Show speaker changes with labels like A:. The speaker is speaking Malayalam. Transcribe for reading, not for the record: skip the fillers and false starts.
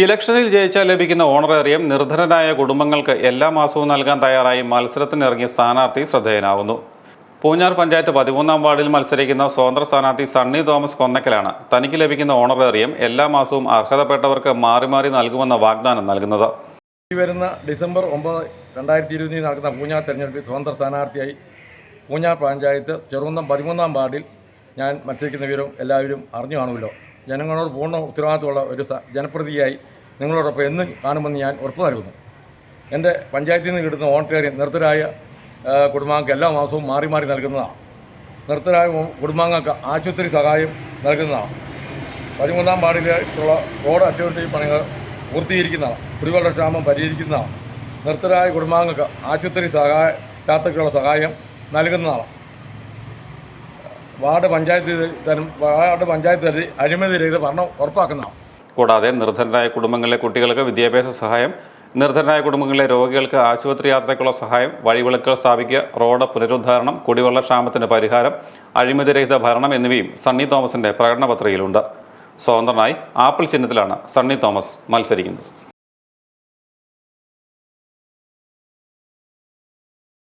A: ഇലക്ഷനിൽ ജയിച്ചാൽ ലഭിക്കുന്ന ഓണറേറിയം നിർധനരായ കുടുംബങ്ങൾക്ക് എല്ലാ മാസവും നൽകാൻ തയ്യാറായി മത്സരത്തിനിറങ്ങിയ സ്ഥാനാർത്ഥി ശ്രദ്ധേയനാവുന്നു. പൂഞ്ഞാർ പഞ്ചായത്ത് 13-ാം വാർഡിൽ മത്സരിക്കുന്ന സ്വതന്ത്ര സ്ഥാനാർത്ഥി സണ്ണി തോമസ് കൊന്നക്കലാണ് തനിക്ക് ലഭിക്കുന്ന ഓണറേറിയം എല്ലാ മാസവും അർഹതപ്പെട്ടവർക്ക് മാറി മാറി നൽകുമെന്ന വാഗ്ദാനം നൽകുന്നത്.
B: ഈ വരുന്ന ഡിസംബർ 9, 2020 നടക്കുന്ന പൂഞ്ഞാർ തെരഞ്ഞെടുപ്പിൽ സ്വതന്ത്ര സ്ഥാനാർത്ഥിയായി പൂഞ്ഞാർ പഞ്ചായത്ത് ചെറുകുന്നം 13-ാം വാർഡിൽ ഞാൻ മത്സരിക്കുന്ന വിവരം എല്ലാവരും അറിഞ്ഞു കാണുമല്ലോ. ജനങ്ങളോട് പൂർണ്ണ ഉത്തരവാദിത്തമുള്ള ഒരു ജനപ്രതിനിധിയായി നിങ്ങളോടൊപ്പം എന്നും കാണുമെന്ന് ഞാൻ ഉറപ്പു നൽകുന്നു. എൻ്റെ പഞ്ചായത്തിൽ നിന്ന് കിട്ടുന്ന ഓണറേറിയം നിർത്തരായ കുടുംബാംഗങ്ങൾക്ക് എല്ലാ മാസവും മാറി മാറി നൽകുന്നതാണ്. നിർത്തരായ കുടുംബാംഗങ്ങൾക്ക് ആശുപത്രി സഹായം നൽകുന്നതാണ്. 13-ാം വാർഡിലുള്ള റോഡ് അറ്റകുറ്റപ്പണി പണികൾ പൂർത്തീകരിക്കുന്നതാണ്. കുടിവെള്ളക്ഷാമം പരിഹരിക്കുന്നതാണ്. നിർത്തരായ കുടുംബാംഗങ്ങൾക്ക് ആശുപത്രി യാത്രയ്ക്കുള്ള സഹായം നൽകുന്നതാണ്. വാർഡ് പഞ്ചായത്ത് തലത്തിൽ അഴിമതിരഹിത ഭരണം ഉറപ്പാക്കുന്നതാണ്.
A: കൂടാതെ നിർധനരായ കുടുംബങ്ങളിലെ കുട്ടികൾക്ക് വിദ്യാഭ്യാസ സഹായം, നിർധനരായ കുടുംബങ്ങളിലെ രോഗികൾക്ക് ആശുപത്രി യാത്രയ്ക്കുള്ള സഹായം, വഴിവിളക്കുകൾ സ്ഥാപിക്കുക, റോഡ് പുനരുദ്ധാരണം, കുടിവെള്ളക്ഷാമത്തിന് പരിഹാരം, അഴിമതിരഹിത ഭരണം എന്നിവയും സണ്ണി തോമസിന്റെ പ്രകടന പത്രികയിലുണ്ട്. സ്വതന്ത്രനായി ആപ്പിൾ ചിഹ്നത്തിലാണ് സണ്ണി തോമസ് മത്സരിക്കുന്നത്.